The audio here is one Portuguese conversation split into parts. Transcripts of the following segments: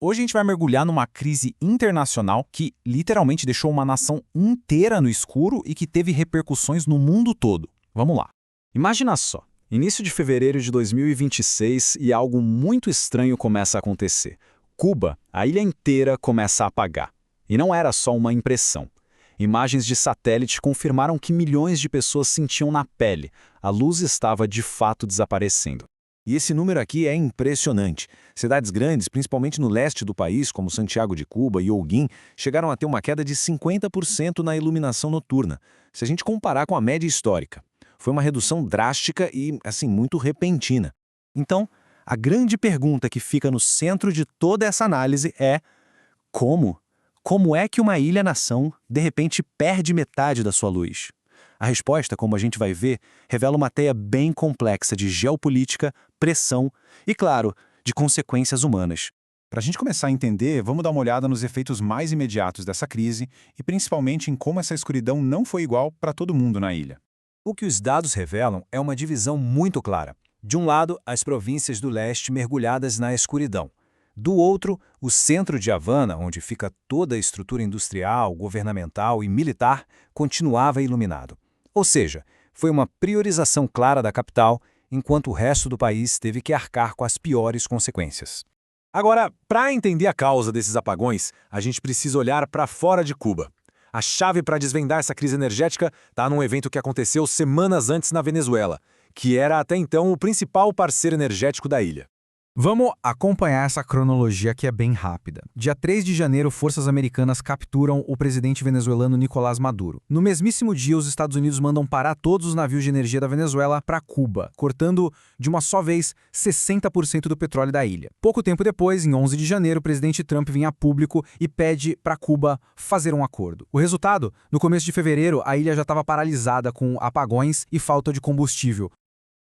Hoje a gente vai mergulhar numa crise internacional que literalmente deixou uma nação inteira no escuro e que teve repercussões no mundo todo. Vamos lá. Imagina só, início de fevereiro de 2026 e algo muito estranho começa a acontecer. Cuba, a ilha inteira começa a apagar. E não era só uma impressão. Imagens de satélite confirmaram que milhões de pessoas sentiam na pele. A luz estava de fato desaparecendo. E esse número aqui é impressionante. Cidades grandes, principalmente no leste do país, como Santiago de Cuba e Holguín, chegaram a ter uma queda de 50% na iluminação noturna, se a gente comparar com a média histórica. Foi uma redução drástica e, assim, muito repentina. Então, a grande pergunta que fica no centro de toda essa análise é: como? Como é que uma ilha-nação, de repente, perde metade da sua luz? A resposta, como a gente vai ver, revela uma teia bem complexa de geopolítica, pressão e, claro, de consequências humanas. Para a gente começar a entender, vamos dar uma olhada nos efeitos mais imediatos dessa crise e principalmente em como essa escuridão não foi igual para todo mundo na ilha. O que os dados revelam é uma divisão muito clara. De um lado, as províncias do leste mergulhadas na escuridão. Do outro, o centro de Havana, onde fica toda a estrutura industrial, governamental e militar, continuava iluminado. Ou seja, foi uma priorização clara da capital, enquanto o resto do país teve que arcar com as piores consequências. Agora, para entender a causa desses apagões, a gente precisa olhar para fora de Cuba. A chave para desvendar essa crise energética está num evento que aconteceu semanas antes na Venezuela, que era até então o principal parceiro energético da ilha. Vamos acompanhar essa cronologia que é bem rápida. Dia 3 de janeiro, forças americanas capturam o presidente venezuelano Nicolás Maduro. No mesmíssimo dia, os Estados Unidos mandam parar todos os navios de energia da Venezuela para Cuba, cortando de uma só vez 60% do petróleo da ilha. Pouco tempo depois, em 11 de janeiro, o presidente Trump vem a público e pede para Cuba fazer um acordo. O resultado? No começo de fevereiro, a ilha já estava paralisada com apagões e falta de combustível.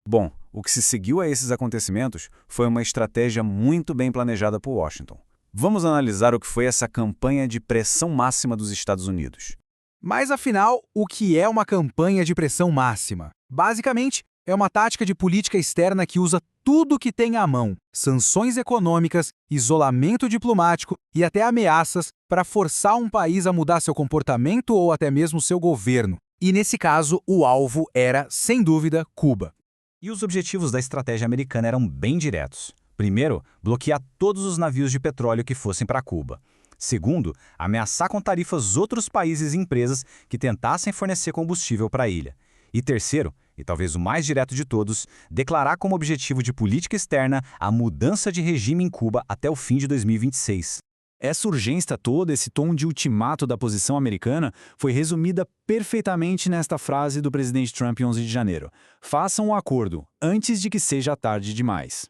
Bom, o que se seguiu a esses acontecimentos foi uma estratégia muito bem planejada por Washington. Vamos analisar o que foi essa campanha de pressão máxima dos Estados Unidos. Mas afinal, o que é uma campanha de pressão máxima? Basicamente, é uma tática de política externa que usa tudo que tem à mão: sanções econômicas, isolamento diplomático e até ameaças para forçar um país a mudar seu comportamento ou até mesmo seu governo. E nesse caso, o alvo era, sem dúvida, Cuba. E os objetivos da estratégia americana eram bem diretos. Primeiro, bloquear todos os navios de petróleo que fossem para Cuba. Segundo, ameaçar com tarifas outros países e empresas que tentassem fornecer combustível para a ilha. E terceiro, e talvez o mais direto de todos, declarar como objetivo de política externa a mudança de regime em Cuba até o fim de 2026. Essa urgência toda, esse tom de ultimato da posição americana, foi resumida perfeitamente nesta frase do presidente Trump em 11 de janeiro. Façam um acordo, antes de que seja tarde demais.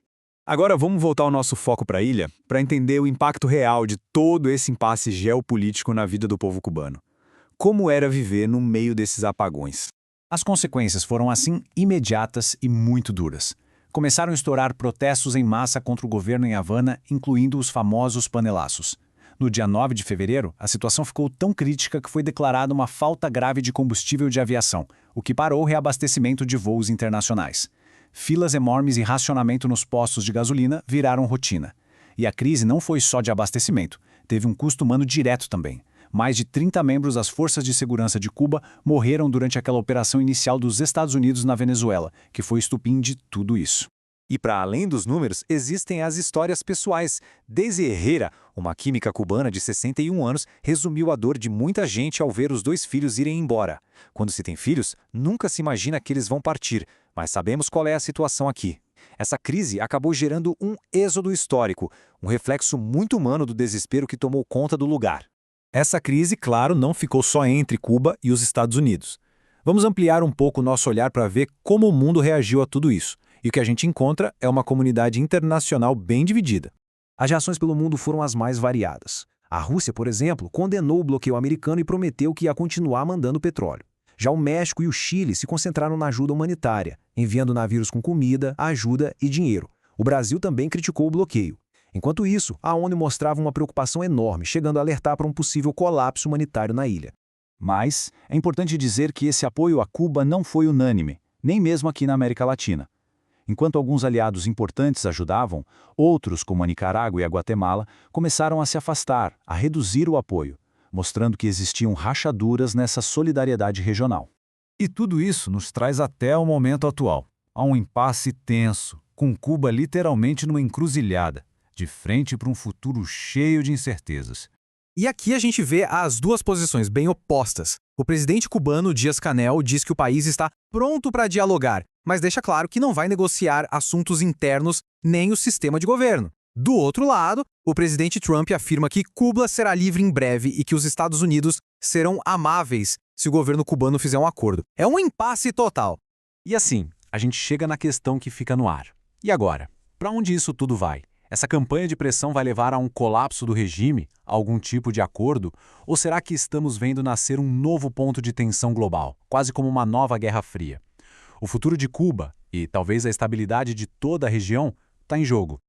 Agora vamos voltar o nosso foco para a ilha, para entender o impacto real de todo esse impasse geopolítico na vida do povo cubano. Como era viver no meio desses apagões? As consequências foram, assim, imediatas e muito duras. Começaram a estourar protestos em massa contra o governo em Havana, incluindo os famosos panelaços. No dia 9 de fevereiro, a situação ficou tão crítica que foi declarada uma falta grave de combustível de aviação, o que parou o reabastecimento de voos internacionais. Filas enormes e racionamento nos postos de gasolina viraram rotina. E a crise não foi só de abastecimento, teve um custo humano direto também. Mais de 30 membros das Forças de Segurança de Cuba morreram durante aquela operação inicial dos Estados Unidos na Venezuela, que foi o estupim de tudo isso. E para além dos números, existem as histórias pessoais. Daisy Herrera, uma química cubana de 61 anos, resumiu a dor de muita gente ao ver os dois filhos irem embora. Quando se tem filhos, nunca se imagina que eles vão partir, mas sabemos qual é a situação aqui. Essa crise acabou gerando um êxodo histórico, um reflexo muito humano do desespero que tomou conta do lugar. Essa crise, claro, não ficou só entre Cuba e os Estados Unidos. Vamos ampliar um pouco o nosso olhar para ver como o mundo reagiu a tudo isso. E o que a gente encontra é uma comunidade internacional bem dividida. As reações pelo mundo foram as mais variadas. A Rússia, por exemplo, condenou o bloqueio americano e prometeu que ia continuar mandando petróleo. Já o México e o Chile se concentraram na ajuda humanitária, enviando navios com comida, ajuda e dinheiro. O Brasil também criticou o bloqueio. Enquanto isso, a ONU mostrava uma preocupação enorme, chegando a alertar para um possível colapso humanitário na ilha. Mas é importante dizer que esse apoio a Cuba não foi unânime, nem mesmo aqui na América Latina. Enquanto alguns aliados importantes ajudavam, outros, como a Nicarágua e a Guatemala, começaram a se afastar, a reduzir o apoio, mostrando que existiam rachaduras nessa solidariedade regional. E tudo isso nos traz até o momento atual. Há um impasse tenso, com Cuba literalmente numa encruzilhada, de frente para um futuro cheio de incertezas. E aqui a gente vê as duas posições bem opostas. O presidente cubano, Díaz-Canel, diz que o país está pronto para dialogar, mas deixa claro que não vai negociar assuntos internos nem o sistema de governo. Do outro lado, o presidente Trump afirma que Cuba será livre em breve e que os Estados Unidos serão amáveis se o governo cubano fizer um acordo. É um impasse total. E assim, a gente chega na questão que fica no ar. E agora? Para onde isso tudo vai? Essa campanha de pressão vai levar a um colapso do regime, a algum tipo de acordo? Ou será que estamos vendo nascer um novo ponto de tensão global, quase como uma nova Guerra Fria? O futuro de Cuba, e talvez a estabilidade de toda a região, está em jogo.